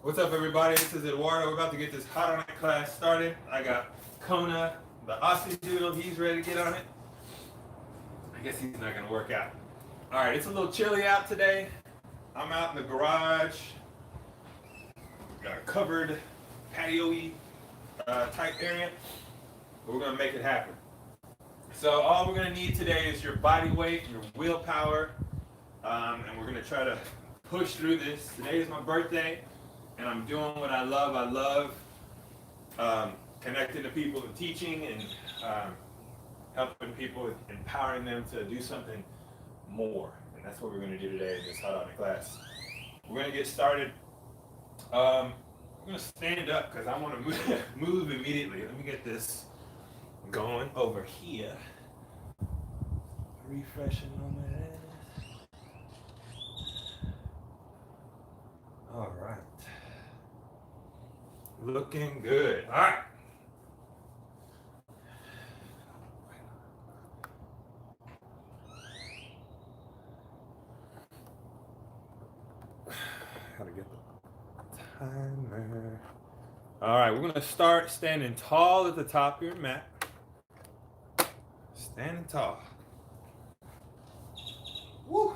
What's up, everybody? This is Eduardo. We're about to get this hot on it class started. I got Kona, the Aussie Doodle. He's ready to get on it. I guess he's not going to work out. All right, it's a little chilly out today. I'm out in the garage. Got a covered patio-y type area. But we're going to make it happen. So all we're going to need today is your body weight, your willpower, and we're going to try to push through this. Today is my birthday, and I'm doing what I love. I love connecting to people and teaching and helping people, empowering them to do something more. And that's what we're going to do today in this hot on it class. We're going to get started. I'm going to stand up because I want to move immediately. Let me get this going over here. Refreshing on that. All right. Looking good. All right. Gotta get the timer. All right, we're gonna start standing tall at the top of your mat. Standing tall. Woo!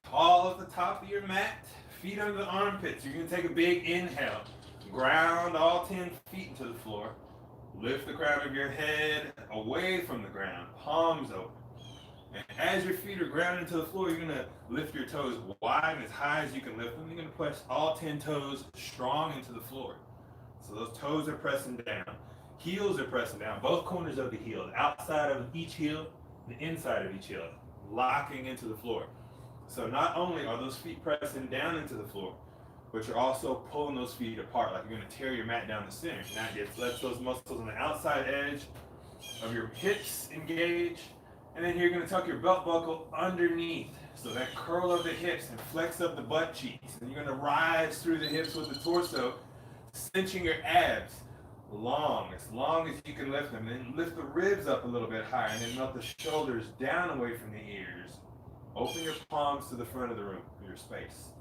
Tall at the top of your mat. Feet under the armpits. You're gonna take a big inhale. Ground all 10 feet into the floor. Lift the crown of your head away from the ground. Palms open. And as your feet are grounded into the floor, you're gonna lift your toes wide and as high as you can lift them. You're gonna press all 10 toes strong into the floor. So those toes are pressing down. Heels are pressing down. Both corners of the heel. The outside of each heel, the inside of each heel. Locking into the floor. So not only are those feet pressing down into the floor, but you're also pulling those feet apart, like you're going to tear your mat down the center. Now you let those muscles on the outside edge of your hips engage, and then you're going to tuck your belt buckle underneath. So that curl of the hips and flex up the butt cheeks. And you're going to rise through the hips with the torso, cinching your abs as long as you can lift them. Then lift the ribs up a little bit higher, and then melt the shoulders down away from the ears. Open your palms to the front of the room, your space.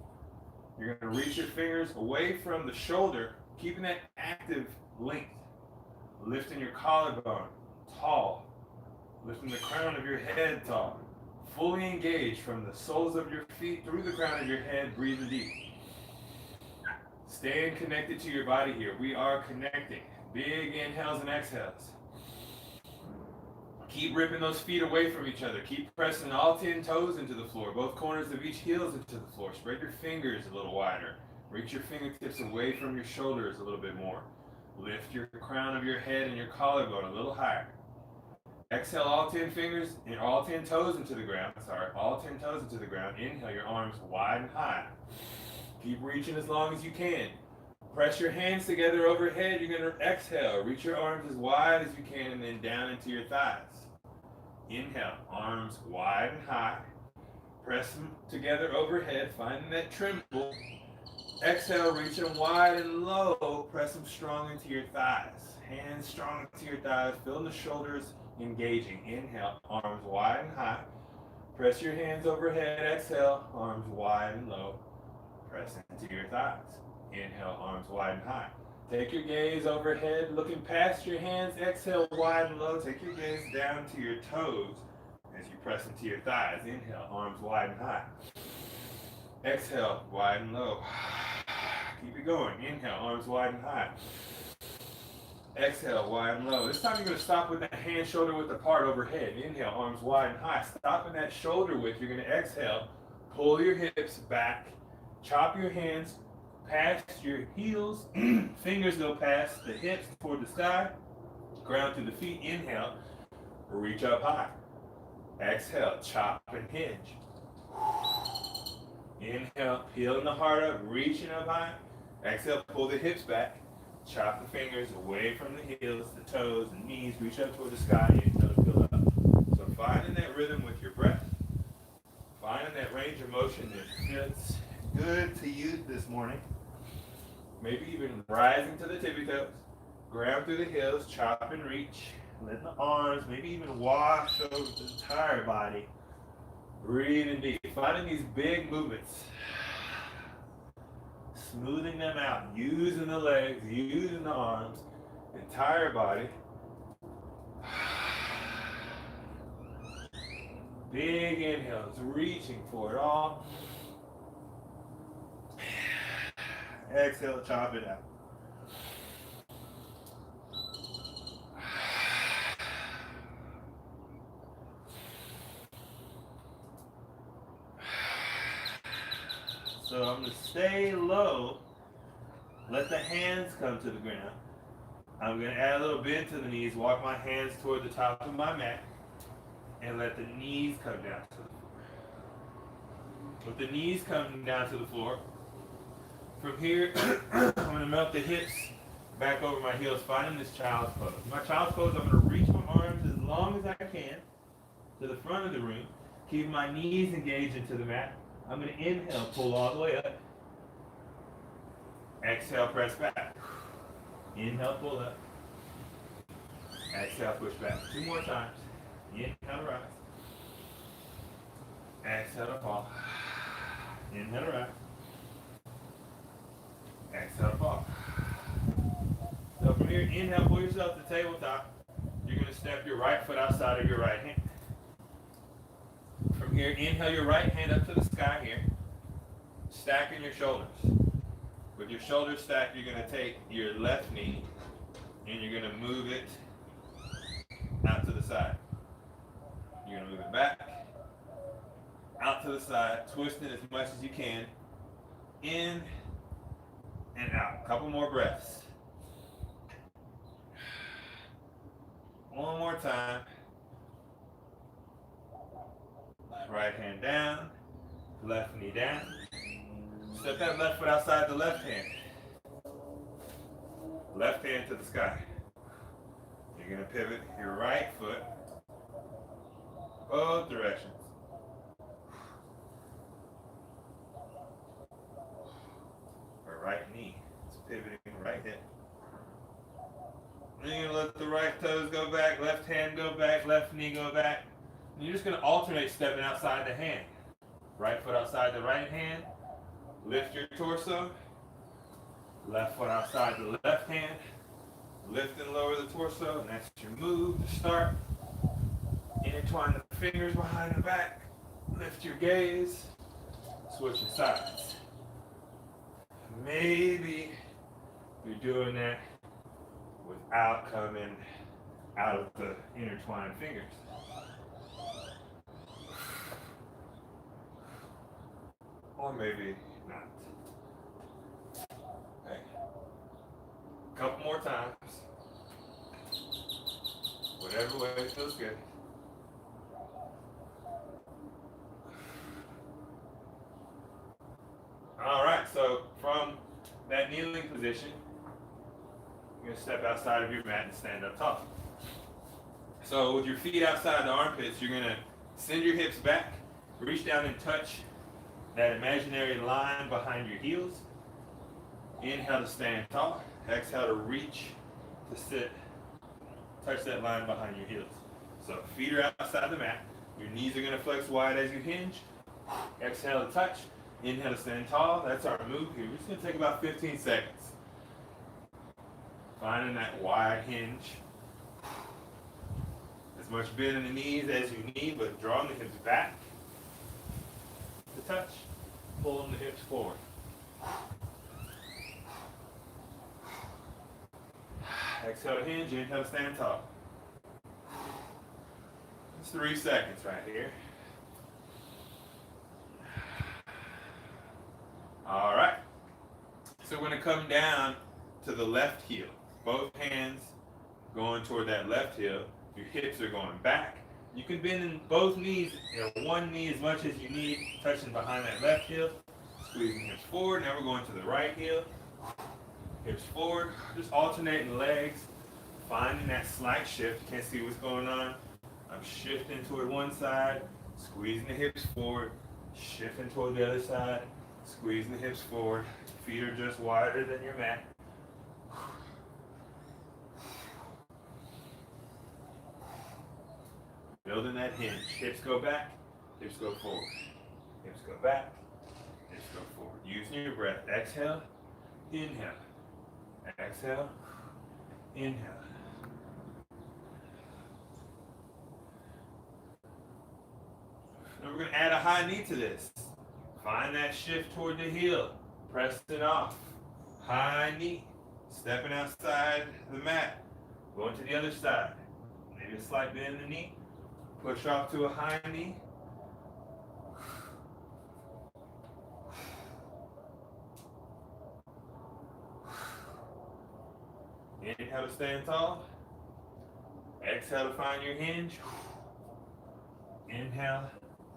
You're going to reach your fingers away from the shoulder, keeping that active length. Lifting your collarbone tall. Lifting the crown of your head tall. Fully engaged from the soles of your feet through the crown of your head, breathing deep. Staying connected to your body here. We are connecting. Big inhales and exhales. Keep ripping those feet away from each other. Keep pressing all 10 toes into the floor. Both corners of each heel into the floor. Spread your fingers a little wider. Reach your fingertips away from your shoulders a little bit more. Lift your crown of your head and your collarbone a little higher. Exhale all 10 fingers and all 10 toes into the ground. All 10 toes into the ground. Inhale your arms wide and high. Keep reaching as long as you can. Press your hands together overhead. You're going to exhale. Reach your arms as wide as you can and then down into your thighs. Inhale, arms wide and high. Press them together overhead, finding that tremble. Exhale, reach them wide and low. Press them strong into your thighs. Hands strong into your thighs. Feel the shoulders engaging. Inhale, arms wide and high. Press your hands overhead. Exhale, arms wide and low. Press into your thighs. Inhale, arms wide and high. Take your gaze overhead, looking past your hands. Exhale, wide and low. Take your gaze down to your toes as you press into your thighs. Inhale, arms wide and high. Exhale, wide and low. Keep it going. Inhale, arms wide and high. Exhale, wide and low. This time you're going to stop with that hand shoulder width apart overhead. Inhale, arms wide and high. Stopping that shoulder width, you're going to exhale. Pull your hips back. Chop your hands past your heels. Fingers go past the hips toward the sky. Ground through the feet. Inhale. Reach up high. Exhale. Chop and hinge. Inhale. Peeling the heart up. Reaching up high. Exhale. Pull the hips back. Chop the fingers away from the heels, the toes, the knees. Reach up toward the sky. Inhale to peel up. So finding that rhythm with your breath. Finding that range of motion that fits good to you this morning. Maybe even rising to the tippy toes. Ground through the heels, chop and reach. Let the arms maybe even wash over the entire body. Breathing deep. Finding these big movements. smoothing them out, using the legs, using the arms, entire body. Big inhales, reaching for it all. Exhale, chop it out. So I'm going to stay low, let the hands come to the ground. I'm going to add a little bend to the knees, walk my hands toward the top of my mat, and let the knees come down to the floor. With the knees coming down to the floor, from here, I'm going to melt the hips back over my heels, finding this child's pose. My child's pose, I'm going to reach my arms as long as I can to the front of the room, keep my knees engaged into the mat. I'm going to inhale, pull all the way up. Exhale, press back. Inhale, pull up. Exhale, push back. 2 more times. Inhale to rise. Exhale to fall. Inhale to rise. Exhale to fall. So from here, inhale, pull yourself to tabletop. You're going to step your right foot outside of your right hand. From here, inhale your right hand up to the sky here, stacking your shoulders. With your shoulders stacked, you're going to take your left knee and you're going to move it out to the side. You're going to move it back, out to the side, twisting as much as you can, in and out. A couple more breaths. One more time. Right hand down, left knee down. Step that left foot outside the left hand. Left hand to the sky. You're going to pivot your right foot both directions. Or right knee. It's pivoting right hip. And you're going to let the right toes go back, left hand go back, left knee go back. And you're just going to alternate stepping outside the hand. Right foot outside the right hand. Lift your torso. Left foot outside the left hand. Lift and lower the torso. And that's your move to start. Intertwine the fingers behind the back. Lift your gaze. Switching sides. Maybe you're doing that without coming out of the intertwined fingers. Or maybe not. Okay. A couple more times. Whatever way feels good. All right, so from that kneeling position, you're going to step outside of your mat and stand up tall. So with your feet outside the armpits, you're going to send your hips back, reach down and touch that imaginary line behind your heels. Inhale to stand tall. Exhale to reach to sit. Touch that line behind your heels. So feet are outside the mat. Your knees are going to flex wide as you hinge. Exhale to touch. Inhale to stand tall. That's our move here. We're just going to take about 15 seconds. Finding that wide hinge. As much bend in the knees as you need, but drawing the hips back to touch. Pulling the hips forward. Exhale to hinge. Inhale to stand tall. It's 3 seconds right here. All right. So we're going to come down to the left heel. Both hands going toward that left heel. Your hips are going back. You can bend in both knees, one knee as much as you need, touching behind that left heel. Squeezing hips forward. Now we're going to the right heel. Hips forward. Just alternating legs. Finding that slight shift. You can't see what's going on. I'm shifting toward one side. Squeezing the hips forward. Shifting toward the other side. Squeezing the hips forward. Feet are just wider than your mat. Building that hinge. Hips go back. Hips go forward. Hips go back. Hips go forward. Using your breath. Exhale. Inhale. Exhale. Inhale. And we're going to add a high knee to this. Find that shift toward the heel. Press it off. High knee. Stepping outside the mat. Going to the other side. Maybe a slight bend in the knee. Push off to a high knee. Inhale to stand tall. Exhale to find your hinge. Inhale,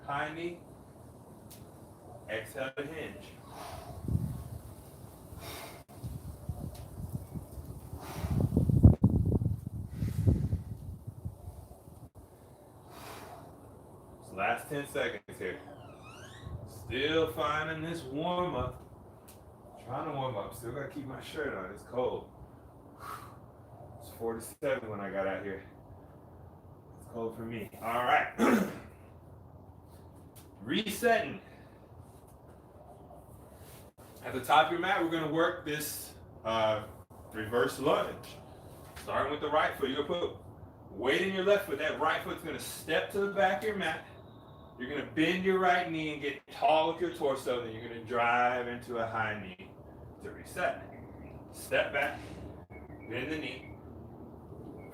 high knee. Exhale to hinge. Last 10 seconds here. Still finding this warm up. Trying to warm up. Still got to keep my shirt on. It's cold. It's 47 when I got out here. It's cold for me. All right. Resetting. At the top of your mat, we're going to work this reverse lunge. Starting with the right foot. You're going to put weight in your left foot. That right foot's going to step to the back of your mat. You're going to bend your right knee and get tall with your torso. Then you're going to drive into a high knee to reset. Step back, bend the knee,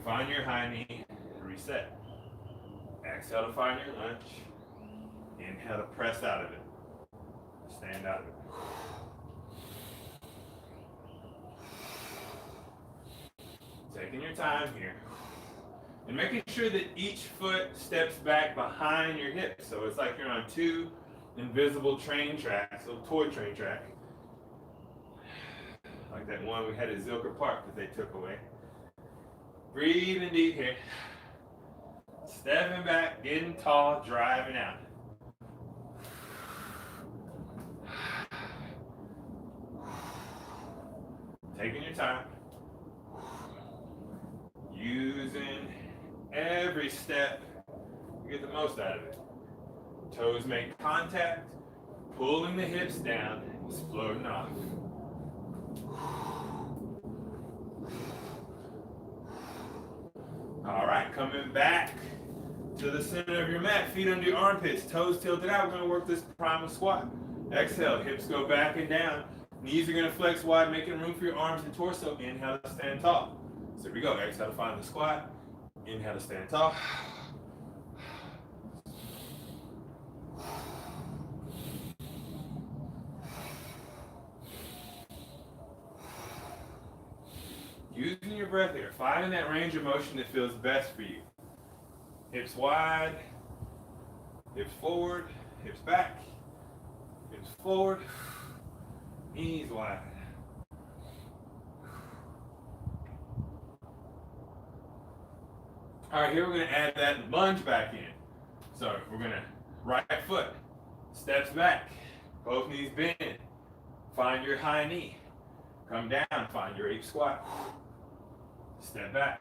find your high knee, and reset. Exhale to find your lunge. Inhale to press out of it. Stand out of it. Taking your time here. And making sure that each foot steps back behind your hips. So it's like you're on two invisible train tracks, a toy train track. Like that one we had at Zilker Park that they took away. Breathing deep here. Stepping back, getting tall, driving out. Taking your time. Using every step to get the most out of it. Toes make contact, pulling the hips down, exploding off. All right, coming back to the center of your mat, feet under your armpits, toes tilted out. We're going to work this primal squat. Exhale, hips go back and down. Knees are going to flex wide, making room for your arms and torso. Inhale to stand tall. So here we go. Exhale to find the squat. Inhale to stand tall. Using your breath here. Finding that range of motion that feels best for you. Hips wide. Hips forward. Hips back. Hips forward. Knees wide. All right, here we're going to add that lunge back in. So we're going to right foot, steps back, both knees bend. Find your high knee. Come down, find your ape squat. Step back.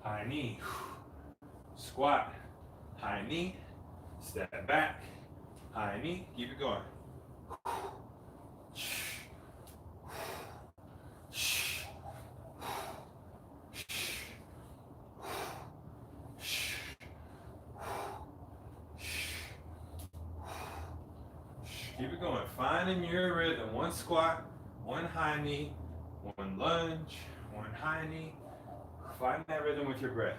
High knee. Squat. High knee. Step back. High knee. Keep it going. Keep it going. Finding your rhythm. One squat, one high knee, one lunge, one high knee. Find that rhythm with your breath.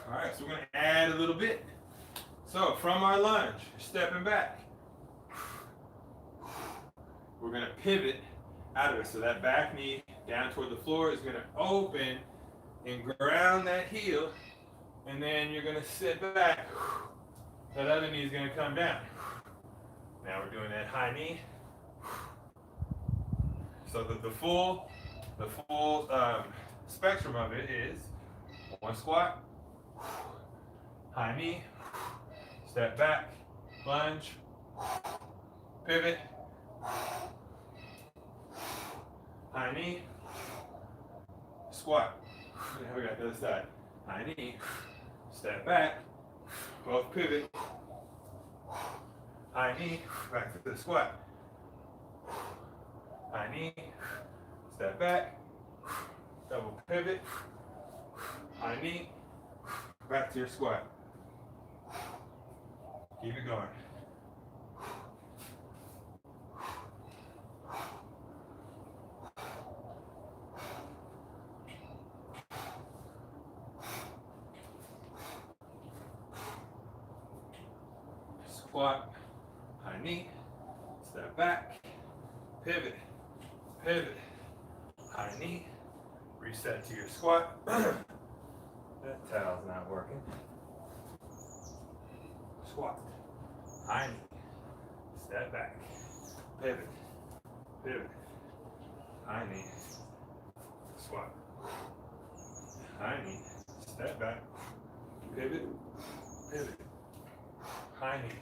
All right, so we're going to add a little bit. So from our lunge, stepping back. We're going to pivot out of it. So that back knee down toward the floor is going to open and ground that heel. And then you're going to sit back. That other knee is going to come down. Now we're doing that high knee. So the full spectrum of it is one squat, high knee, step back, lunge, pivot, high knee, Squat. Now we got the other side. High knee. Step back. Both pivot. High knee. Back to the squat. High knee. Step back. Double pivot. High knee. Back to your squat. Keep it going. Squat, high knee, step back, pivot, pivot, high knee, reset to your squat. That towel's not working. Squat, high knee, step back, pivot, pivot, high knee, squat, high knee, step back, pivot, pivot, high knee,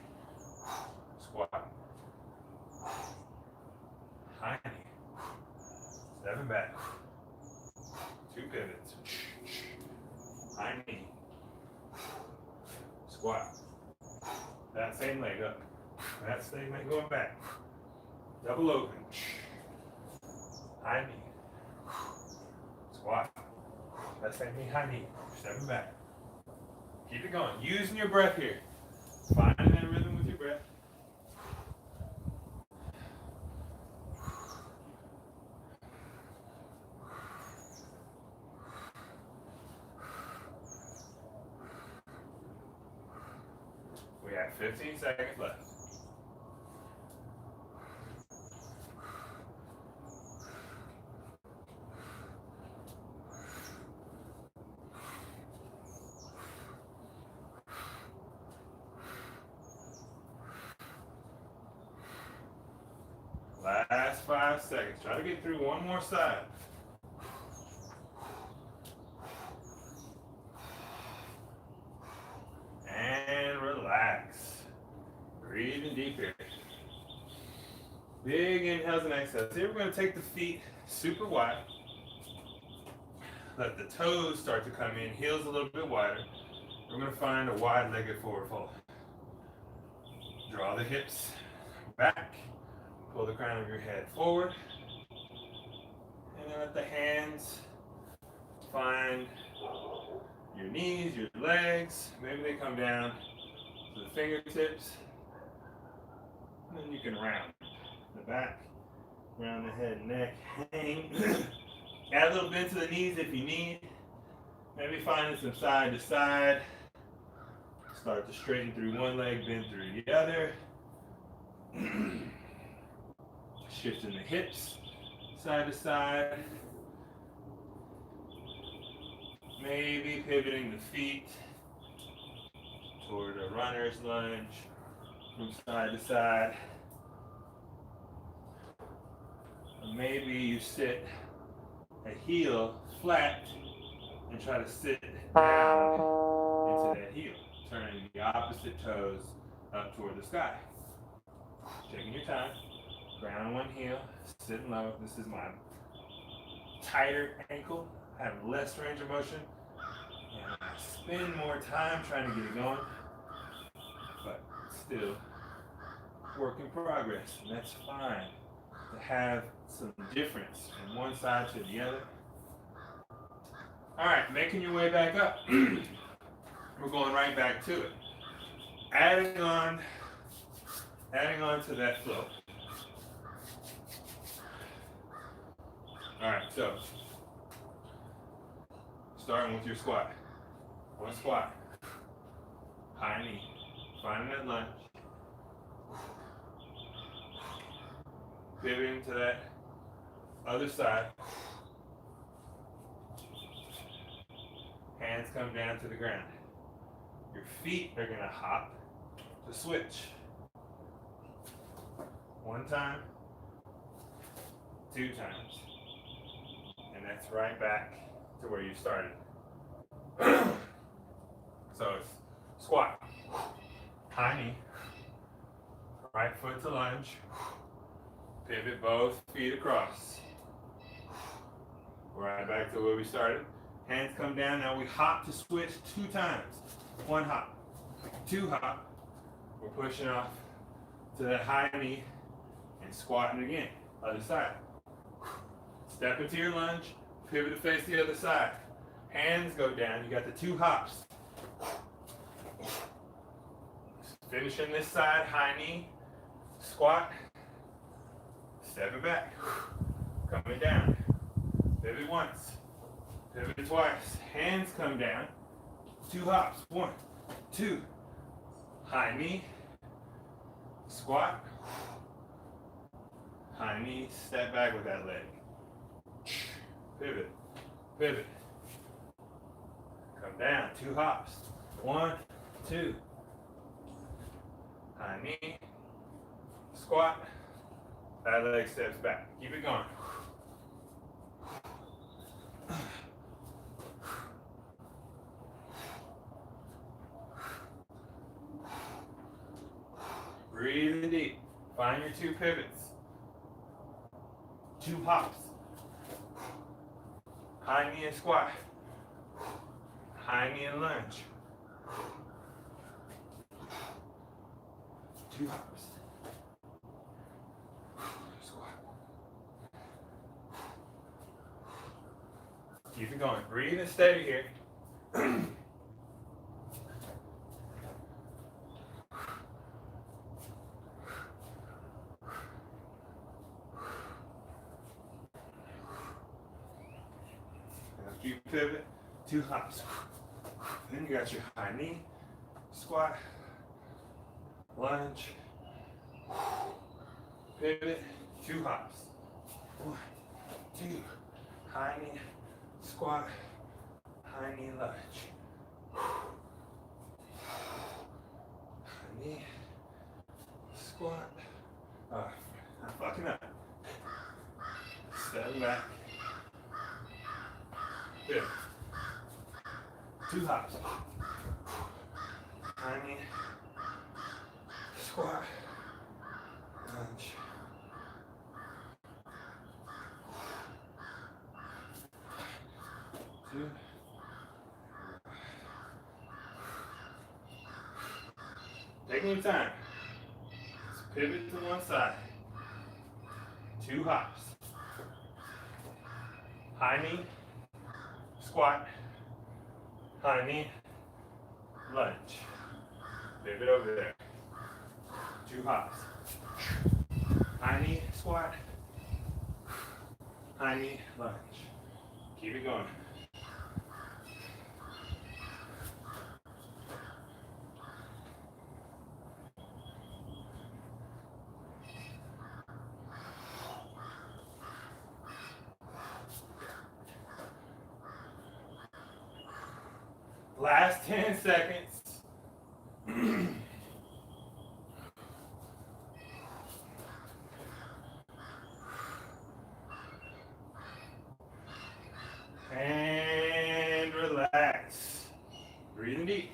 squat, high knee, stepping back, 2 pivots, high knee, squat, that same leg up, that same leg going back, double open, high knee, squat, that same knee, high knee, stepping back, keep it going, using your breath here, finding that rhythm with your breath. We have 15 seconds left. Last 5 seconds. Try to get through one more side. And relax. Breathing deep here. Big inhales and exhales. Here we're going to take the feet super wide. Let the toes start to come in. Heels a little bit wider. We're going to find a wide-legged forward fold. Draw the hips back. Pull the crown of your head forward. And then let the hands find your knees, your legs. Maybe they come down to the fingertips. And then you can round the back, round the head and neck, hang. Add a little bend to the knees if you need. Maybe finding some side to side. Start to straighten through one leg, bend through the other. Shifting the hips side to side. Maybe pivoting the feet toward a runner's lunge from side to side. Or maybe you sit a heel flat and try to sit down into that heel, turning the opposite toes up toward the sky. Taking your time. Ground one heel, sitting low. This is my tighter ankle. I have less range of motion. And I spend more time trying to get it going. But still, work in progress. And that's fine to have some difference from one side to the other. All right, making your way back up. We're going right back to it. Adding on to that flow. All right, so starting with your squat. One squat. High knee. Finding that lunge. Pivoting to that other side. Hands come down to the ground. Your feet are going to hop to switch. One time, 2 times. And that's right back to where you started. So it's squat, high knee, right foot to lunge, pivot both feet across. Right back to where we started. Hands come down. Now we hop to switch 2 times. 1 hop, 2 hop. We're pushing off to that high knee and squatting again. Other side. Step into your lunge. Pivot to face the other side. Hands go down. You got the 2 hops. Finishing this side, high knee, squat, step it back, coming down, pivot once, pivot twice, hands come down, 2 hops, 1, 2, high knee, squat, high knee, step back with that leg, pivot, pivot, come down, 2 hops, 1, 2, high knee, squat, that leg steps back. Keep it going. Breathe in deep. Find your 2 pivots. 2 hops. High knee and squat. High knee and lunge. 2 hops. Squat. Keep it going. Breathe and steady here. After you pivot, 2 hops. Then you got your high knee, squat, lunge, pivot, 2 hops. 1, 2, high knee, squat, high knee, lunge. High knee, squat. I'm fucking up. Step back. Pivot. 2 hops. High knee, squat, lunge. Two. Taking your time. Just pivot to one side. 2 hops. High knee, squat, high knee, lunge. Pivot over there. 2 hops. High knee, squat, high knee, lunge. Keep it going. Last 10 seconds. And relax. Breathing deep.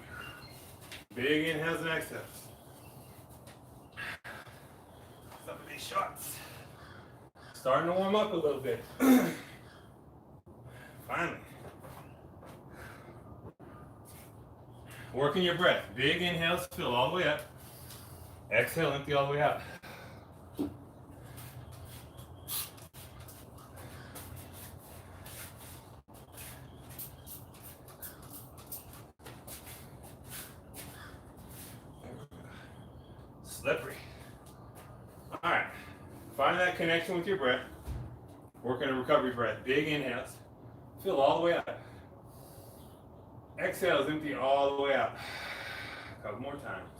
Big inhales and exhales. Some of these shots. Starting to warm up a little bit. Finally. Working your breath. Big inhales, fill all the way up. Exhale, empty all the way out. Slippery. All right. Find that connection with your breath. Working a recovery breath. Big inhales. Fill all the way up. Exhales, empty all the way out. A couple more times.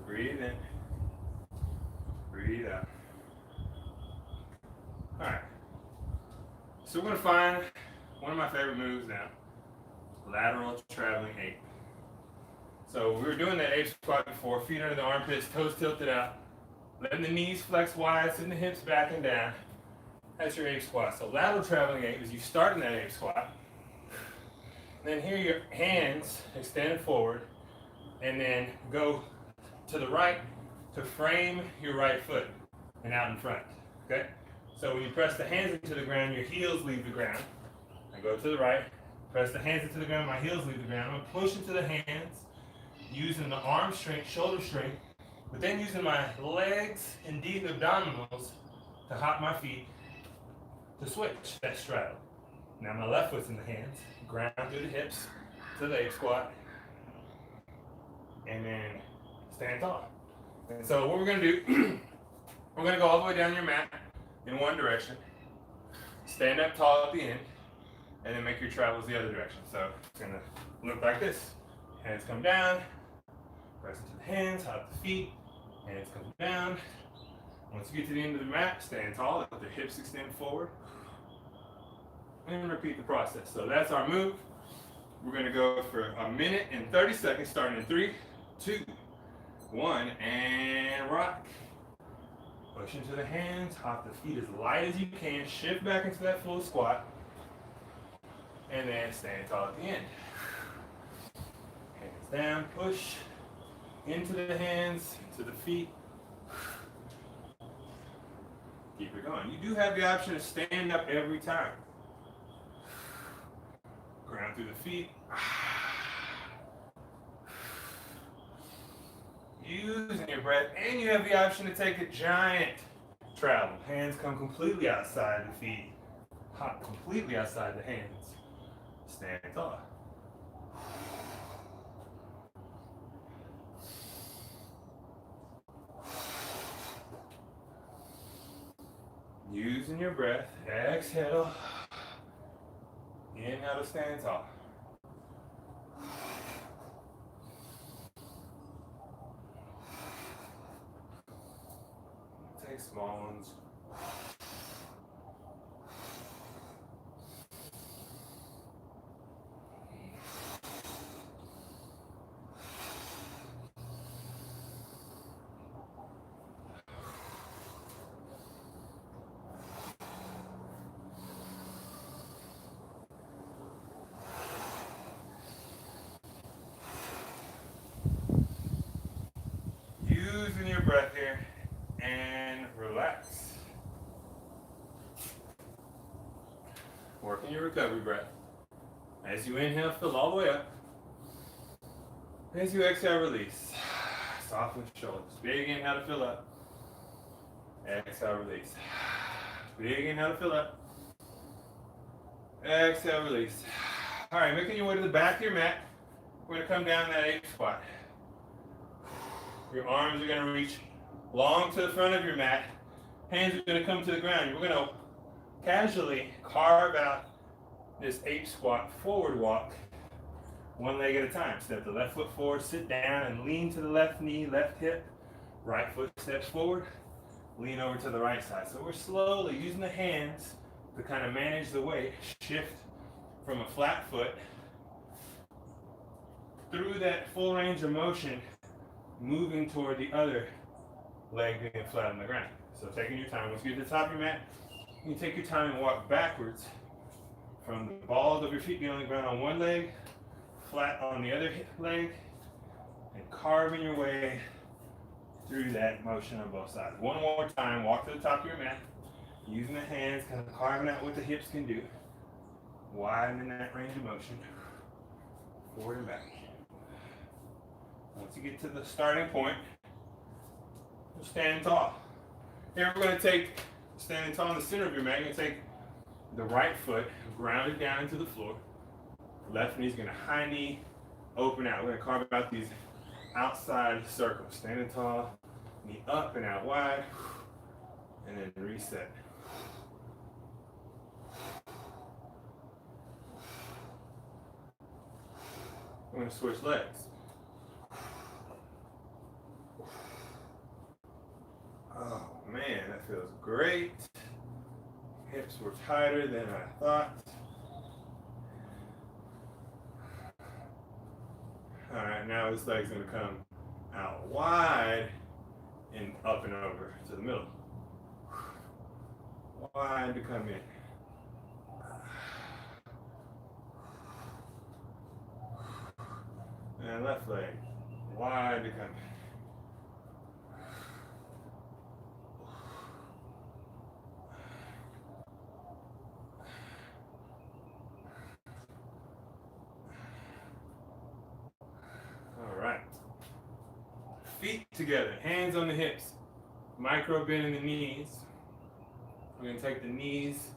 Breathe in. Breathe out. All right. So we're going to find one of my favorite moves now. Lateral traveling ape. So we were doing that ape squat before. Feet under the armpits, toes tilted out. Letting the knees flex wide, sitting the hips back and down. That's your ape squat. So lateral traveling ape is you start in that ape squat. Then here your hands extended forward. And then go to the right to frame your right foot. and out in front. Okay? So when you press the hands into the ground, your heels leave the ground. I go to the right, press the hands into the ground, my heels leave the ground. I'm gonna push into the hands, using the arm strength, shoulder strength, but then using my legs and deep abdominals to hop my feet to switch that straddle. Now my left foot's in the hands, ground through the hips to the leg squat, and then stand tall. And so what we're gonna do, we're gonna go all the way down your mat in one direction, stand up tall at the end, and then make your travels the other direction. So it's gonna look like this. Hands come down, press into the hands, hop the feet, hands come down. Once you get to the end of the mat, stand tall, let the hips extend forward, and repeat the process. So that's our move. We're gonna go for 1 minute and 30 seconds, starting in 3, 2, 1, and rock. Push into the hands, hop the feet as light as you can, shift back into that full squat, and then stand tall at the end. Hands down, push into the hands, into the feet. Keep it going. You do have the option to stand up every time. Ground through the feet. Using your breath, and you have the option to take a giant travel. Hands come completely outside the feet. Hop completely outside the hands. Stand tall. Using your breath, exhale. Inhale to stand tall. Take small ones. Using your breath here and relax. Working your recovery breath. As you inhale, fill all the way up. As you exhale, release. Soften the shoulders. Big inhale to fill up. Exhale, release. Big inhale to fill up. Exhale, release. All right, making your way to the back of your mat. We're going to come down that ape squat. Your arms are going to reach long to the front of your mat. Hands are going to come to the ground. We're going to casually carve out this ape squat forward walk, one leg at a time. Step the left foot forward, sit down and lean to the left knee, left hip. Right foot steps forward, lean over to the right side. So we're slowly using the hands to kind of manage the weight, shift from a flat foot through that full range of motion, moving toward the other leg being flat on the ground. So taking your time. Once you get to the top of your mat, you can take your time and walk backwards from the balls of your feet being on the ground on one leg, flat on the other leg, and carving your way through that motion on both sides. One more time, walk to the top of your mat, using the hands, kind of carving out what the hips can do, widening that range of motion, forward and back. Once you get to the starting point, you'll stand tall. Here we're going to take, standing tall in the center of your mat, you're going to take the right foot, grounded down into the floor. Left knee is going to high knee, open out. We're going to carve out these outside circles. Standing tall, knee up and out wide, and then reset. We're going to switch legs. Oh man, that feels great. Hips were tighter than I thought. All right, now this leg's gonna come out wide and up and over to the middle. Wide to come in. And left leg, wide to come in. feet together, hands on the hips, micro bend in the knees. We're going to take the knees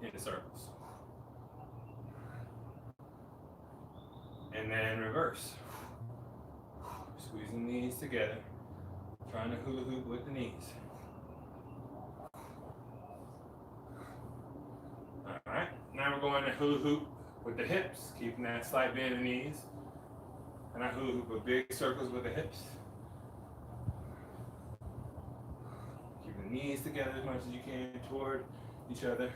into circles. And then reverse. Squeezing the knees together, trying to hula hoop with the knees. All right, now we're going to hula hoop with the hips, keeping that slight bend in the knees. And I hula hoop with big circles with the hips. Keep the knees together as much as you can toward each other.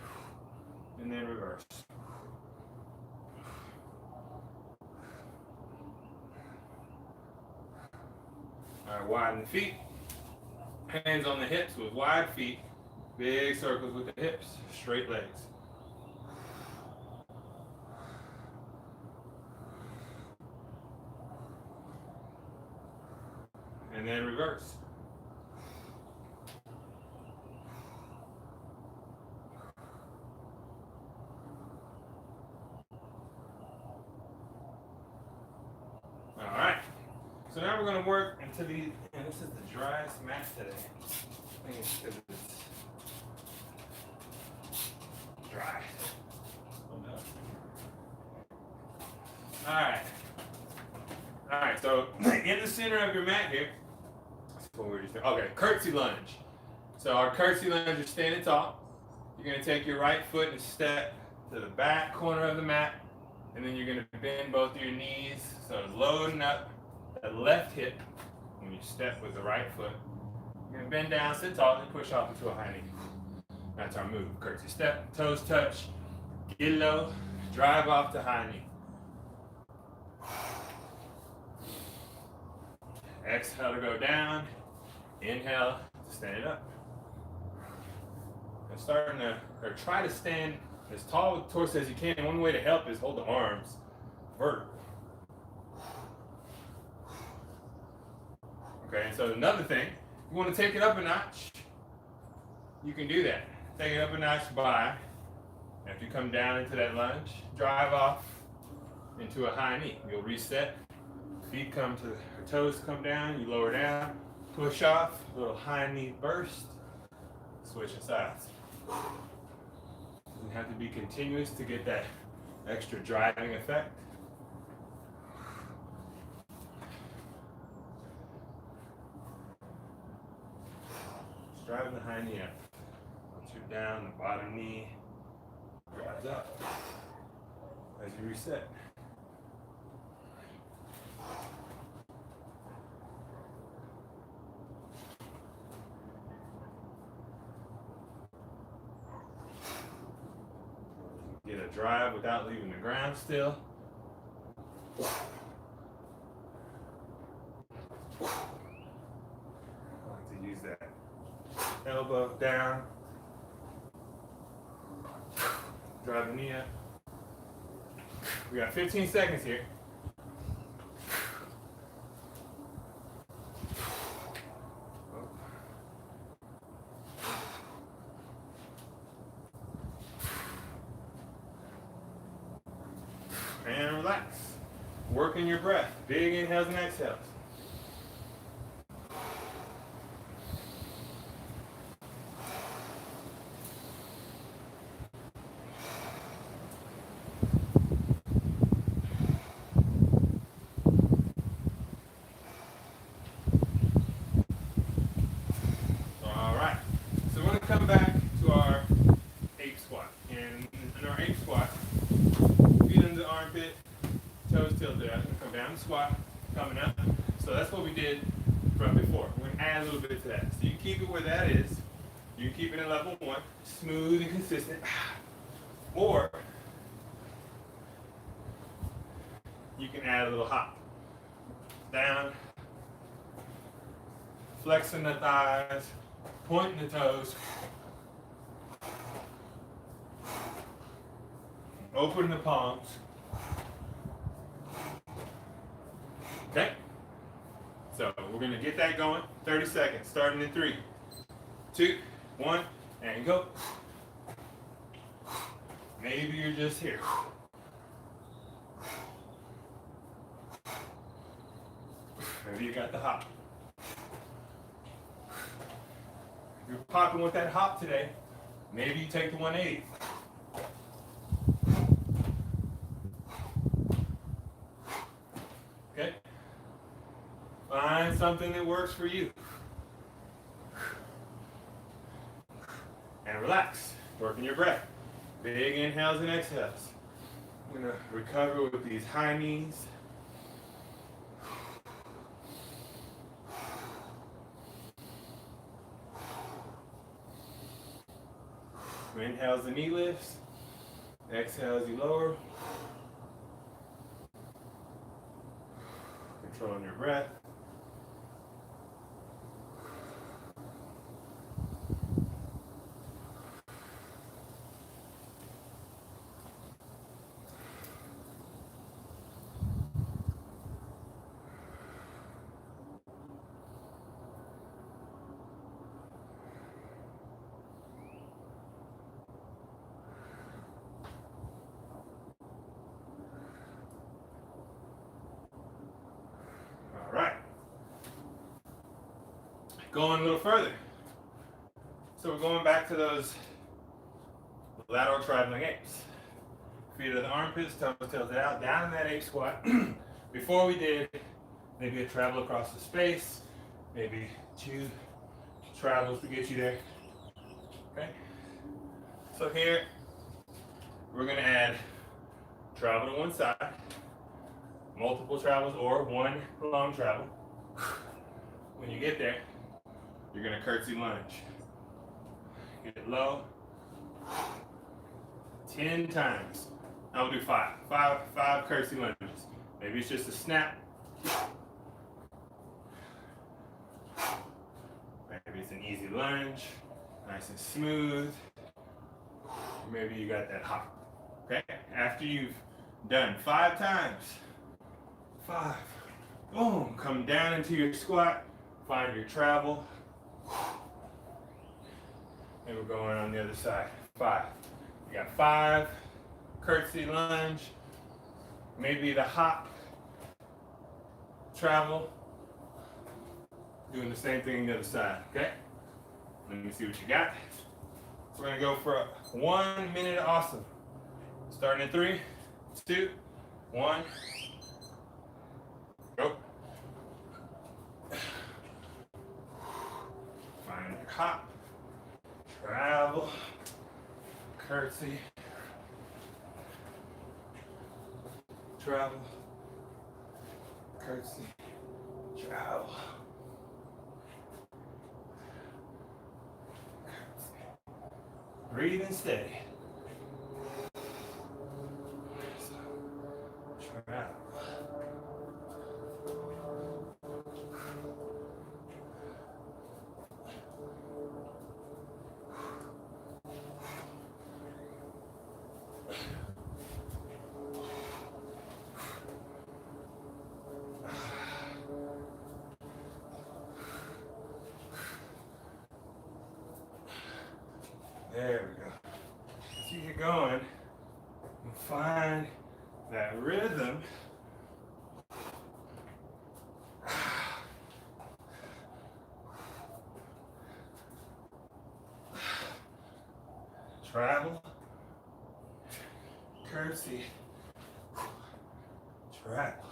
And then reverse. All right, widen the feet. Hands on the hips with wide feet. Big circles with the hips. Straight legs. And then reverse. All right. So now we're going to work into these, and this is the driest mat today. I think it's because it's dry. Oh no. All right. All right, so in the center of your mat here, okay, curtsy lunge. So our curtsy lunge is standing tall. You're going to take your right foot and step to the back corner of the mat, and then you're going to bend both of your knees. So loading up the left hip when you step with the right foot. You're going to bend down, sit tall, and push off into a high knee. That's our move. Curtsy step, toes touch, get low, drive off to high knee. Exhale to go down. Inhale to stand up. And starting to, or try to stand as tall with the torso as you can. One way to help is hold the arms vertical. Okay, and so another thing, you want to take it up a notch, you can do that. Take it up a notch by, after you come down into that lunge, drive off into a high knee. You'll reset, feet come to, toes come down, you lower down, push off, little high knee burst, switching sides. Doesn't have to be continuous to get that extra driving effect. Just driving the high knee up. Once you're down, the bottom knee drives up as you reset. Get a drive without leaving the ground still. I like to use that elbow down. Drive the knee up. We got 15 seconds here. And relax. Working your breath. Big inhales and exhales. All right. So we're going to come back to our ape squat. And in our ape squat, feet under the armpit, toes tilted out. Come down and squat, coming up. So that's what we did from before. We're going to add a little bit to that. So you keep it where that is. You can keep it in level 1, smooth and consistent. Or you can add a little hop. Down, flexing the thighs, pointing the toes. Open the palms. Okay? So we're going to get that going. 30 seconds, starting in 3, 2, 1, and go. Maybe you're just here. Maybe you got the hop. you're popping with that hop today, maybe you take the 180. Okay? Find something that works for you. And relax. Working your breath. Big inhales and exhales. I'm going to recover with these high knees. Inhales the knee lifts. Exhales you lower. Controlling your breath. All right. Going a little further. So we're going back to those lateral traveling apes. Feet of the armpits, toes tilted out, down in that ape squat. Before we did maybe a travel across the space, maybe 2 travels to get you there. Okay? So here, we're gonna add travel to one side, multiple travels, or one long travel. When you get there, you're gonna curtsy lunge. Get low. 10 times. I will do 5. 5 curtsy lunges. Maybe it's just a snap. Maybe it's an easy lunge, nice and smooth. Maybe you got that hop. Okay? After you've done 5 times, 5, boom, come down into your squat, find your travel. And we're going on the other side. 5. You got 5, curtsy lunge, maybe the hop, travel, doing the same thing on the other side, okay? Let me see what you got. So we're gonna go for a 1 minute awesome. Starting in 3, 2, 1, go. Find your hop, travel, curtsy, travel, curtsy, travel, curtsy. Breathe and steady. Travel. There we go. As you get going, you'll find that rhythm. Travel, curtsy, travel.